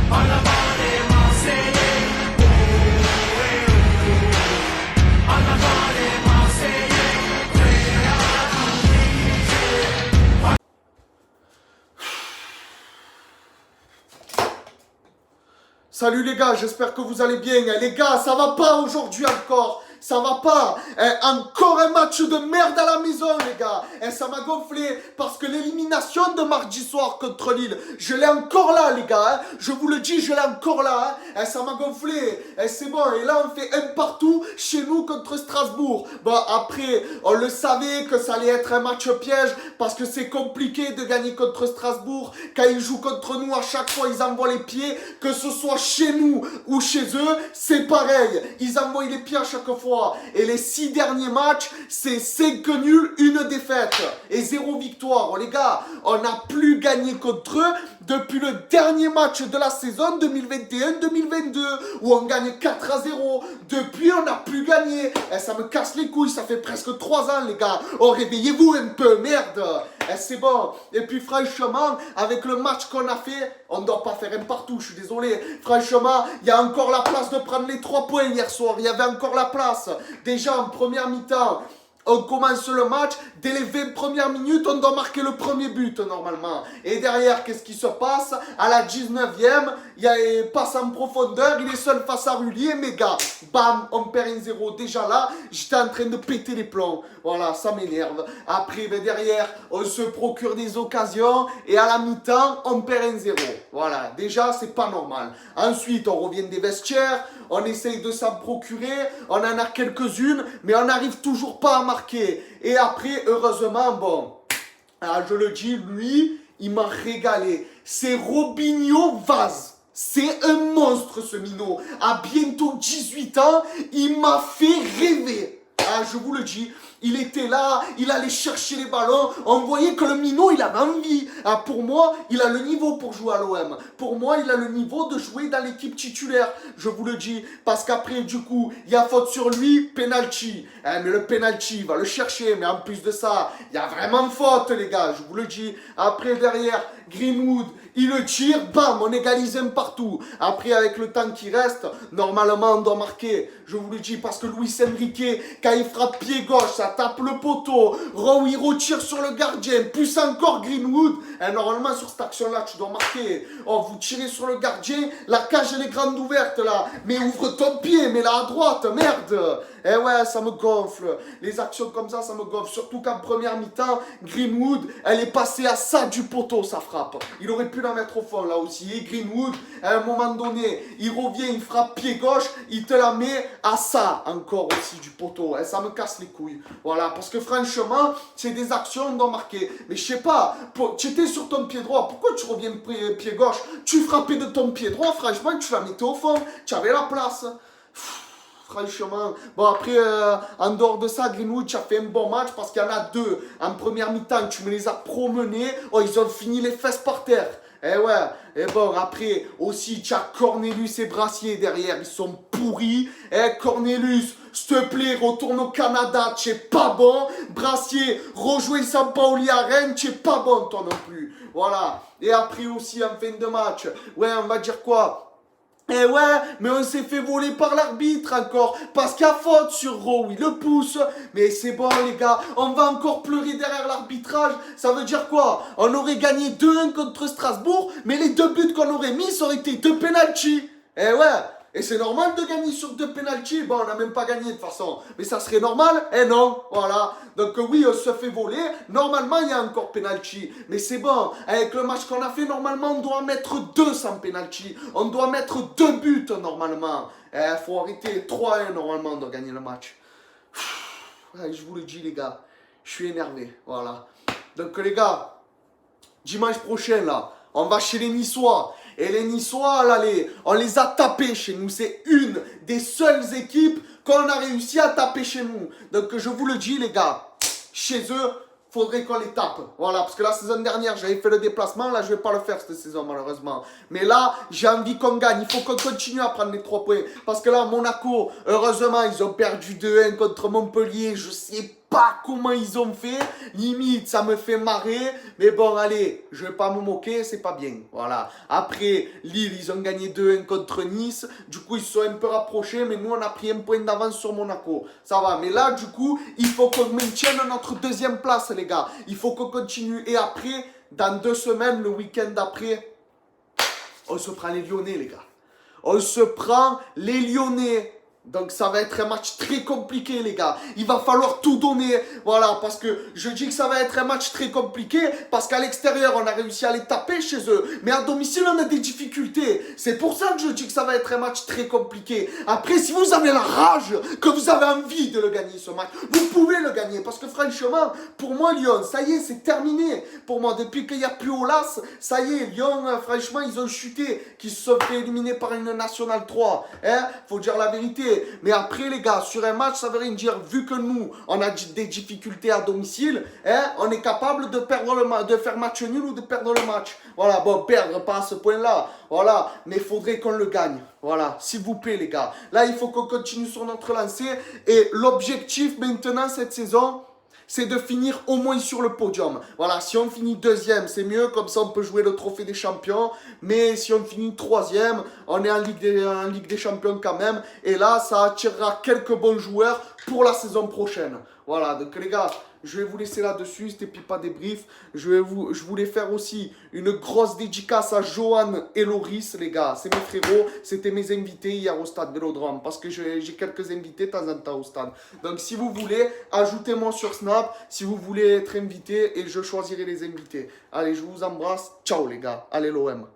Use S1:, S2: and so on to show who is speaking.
S1: En avant les Marseillais, oh, eh, oh. En avant les Marseillais, prêts à tout miser.
S2: Salut les gars, j'espère que vous allez bien. Les gars, ça va pas aujourd'hui encore. Ça va pas. Encore un match de merde à la maison, les gars. Ça m'a gonflé parce que l'élimination de mardi soir contre Lille, je l'ai encore là, les gars. Je vous le dis, je l'ai encore là. Ça m'a gonflé. C'est bon. Et là, on fait un partout chez nous contre Strasbourg. Bon, après, on le savait que ça allait être un match piège parce que c'est compliqué de gagner contre Strasbourg. Quand ils jouent contre nous, à chaque fois, ils envoient les pieds. Que ce soit chez nous ou chez eux, c'est pareil. Ils envoient les pieds à chaque fois. Et les 6 derniers matchs, c'est 5 nuls, 1 défaite et 0 victoire. Oh, les gars, on n'a plus gagné contre eux depuis le dernier match de la saison 2021-2022 où on gagne 4-0. Depuis, on n'a plus gagné. Ça me casse les couilles, ça fait presque 3 ans, les gars. Oh, réveillez-vous un peu, merde. C'est bon. Et puis, franchement, avec le match qu'on a fait, on ne doit pas faire un partout, je suis désolé. Franchement, il y a encore la place de prendre les 3 points hier soir. Il y avait encore la place. Déjà, en première mi-temps, on commence le match, dès les 20 premières minutes, on doit marquer le premier but normalement. Et derrière, qu'est-ce qui se passe? À la 19e, il y a une passe en profondeur, il est seul face à Rulli et Méga. Bam, on perd 1-0. Déjà là, j'étais en train de péter les plombs. Voilà, ça m'énerve. Après, ben derrière, on se procure des occasions et à la mi-temps, on perd 1-0. Voilà, déjà, c'est pas normal. Ensuite, on revient des vestiaires, on essaye de s'en procurer, on en a quelques-unes, mais on n'arrive toujours pas à marquer. Et après, heureusement, bon, je le dis, lui, il m'a régalé. C'est Robinho Vaz. C'est un monstre, ce minot. À bientôt 18 ans, il m'a fait rêver. Je vous le dis, il était là, il allait chercher les ballons. On voyait que le minot, il avait envie. Pour moi, il a le niveau pour jouer à l'OM. Pour moi, il a le niveau de jouer dans l'équipe titulaire. Je vous le dis. Parce qu'après, du coup, il y a faute sur lui, penalty. Mais le penalty, il va le chercher. Mais en plus de ça, il y a vraiment faute, les gars. Je vous le dis. Après, derrière, Greenwood, il le tire, bam, on égalise un partout. Après, avec le temps qui reste, normalement, on doit marquer. Je vous le dis, parce que Luis Enrique, quand il frappe pied gauche, ça tape le poteau. Rowe, il retire sur le gardien. Plus encore Greenwood. Normalement, sur cette action-là, tu dois marquer. Oh, vous tirez sur le gardien, la cage, elle est grande ouverte, là. Mais ouvre ton pied, mais là à droite, merde. Ouais, ça me gonfle. Les actions comme ça me gonfle. Surtout qu'en première mi-temps, Greenwood, elle est passée à ça du poteau, sa frappe. Il aurait pu la mettre au fond, là aussi. Et Greenwood, à un moment donné, il revient, il frappe pied gauche, il te la met à ça, encore aussi, du poteau. Ça me casse les couilles. Voilà, parce que franchement, c'est des actions, on doit marquer. Mais je sais pas, tu étais sur ton pied droit, pourquoi tu reviens pied gauche? Tu frappais de ton pied droit, franchement, tu la mettais au fond. Tu avais la place. Franchement, bon après, en dehors de ça, Greenwood, tu as fait un bon match parce qu'il y en a 2. En première mi-temps, tu me les as promenés. Oh, ils ont fini les fesses par terre. Ouais, et bon, après, aussi, tu as Cornelius et Brassier derrière. Ils sont pourris. Cornelius, s'il te plaît, retourne au Canada. Tu es pas bon. Brassier, rejouer Sampaoli à Rennes. Tu es pas bon, toi non plus. Voilà. Et après aussi, en fin de match, ouais, on va dire quoi? Ouais, mais on s'est fait voler par l'arbitre encore, parce qu'il y a faute sur Rowe, il le pousse. Mais c'est bon les gars, on va encore pleurer derrière l'arbitrage. Ça veut dire quoi? On aurait gagné 2-1 contre Strasbourg, mais les 2 buts qu'on aurait mis, ça aurait été 2 pénaltys. Ouais, et c'est normal de gagner sur 2 pénaltys. Bon, on n'a même pas gagné de toute façon, mais ça serait normal? Non, voilà. Donc oui, on se fait voler. Normalement, il y a encore pénalty. Mais c'est bon. Avec le match qu'on a fait, normalement, on doit mettre 2 sans pénalty. On doit mettre 2 buts, normalement. Faut arrêter. 3-1, normalement, on doit gagner le match. Je vous le dis, les gars. Je suis énervé. Voilà. Donc, les gars, dimanche prochain, là, on va chez les Niçois. Et les Niçois, là, on les a tapés chez nous. C'est une des seules équipes qu'on a réussi à taper chez nous. Donc, je vous le dis, les gars, chez eux, faudrait qu'on les tape. Voilà, parce que la saison dernière, j'avais fait le déplacement. Là, je vais pas le faire cette saison, malheureusement. Mais là, j'ai envie qu'on gagne. Il faut qu'on continue à prendre les 3 points. Parce que là, Monaco, heureusement, ils ont perdu 2-1 contre Montpellier. Je sais pas pas comment ils ont fait. Limite, ça me fait marrer. Mais bon, allez, je vais pas me moquer, c'est pas bien. Voilà. Après, Lille, ils ont gagné 2-1 contre Nice. Du coup, ils se sont un peu rapprochés. Mais nous, on a pris un point d'avance sur Monaco. Ça va. Mais là, du coup, il faut qu'on maintienne notre deuxième place, les gars. Il faut qu'on continue. Et après, dans 2 semaines, le week-end d'après, on se prend les Lyonnais, les gars. On se prend les Lyonnais. Donc ça va être un match très compliqué, les gars. Il va falloir tout donner. Voilà, parce que je dis que ça va être un match très compliqué parce qu'à l'extérieur, on a réussi à les taper chez eux. Mais à domicile, on a des difficultés. C'est pour ça que je dis que ça va être un match très compliqué. Après, si vous avez la rage, que vous avez envie de le gagner, ce match, vous pouvez le gagner. Parce que franchement, pour moi, Lyon, ça y est, c'est terminé. Pour moi, depuis qu'il n'y a plus Olas, ça y est, Lyon, franchement, ils ont chuté. Qu'ils se sont fait éliminer par une Nationale 3. Hein, faut dire la vérité. Mais après, les gars, sur un match, ça veut rien dire. Vu que nous, on a des difficultés à domicile, hein, on est capable de perdre de faire match nul ou de perdre le match. Voilà, bon, perdre pas à ce point-là. Voilà, mais il faudrait qu'on le gagne. Voilà, s'il vous plaît, les gars. Là, il faut qu'on continue sur notre lancée. Et l'objectif maintenant, cette saison, c'est de finir au moins sur le podium. Voilà, si on finit 2e, c'est mieux, comme ça on peut jouer le trophée des champions. Mais si on finit 3e, on est en Ligue des Champions quand même. Et là, ça attirera quelques bons joueurs pour la saison prochaine. Voilà, donc les gars, je vais vous laisser là-dessus, c'était Pipa Débrief. Je voulais faire aussi une grosse dédicace à Johan et Loris, les gars. C'est mes frérots, c'était mes invités hier au stade Vélodrome. Parce que j'ai quelques invités de temps en temps au stade. Donc si vous voulez, ajoutez-moi sur Snap si vous voulez être invité et je choisirai les invités. Allez, je vous embrasse. Ciao les gars. Allez l'OM.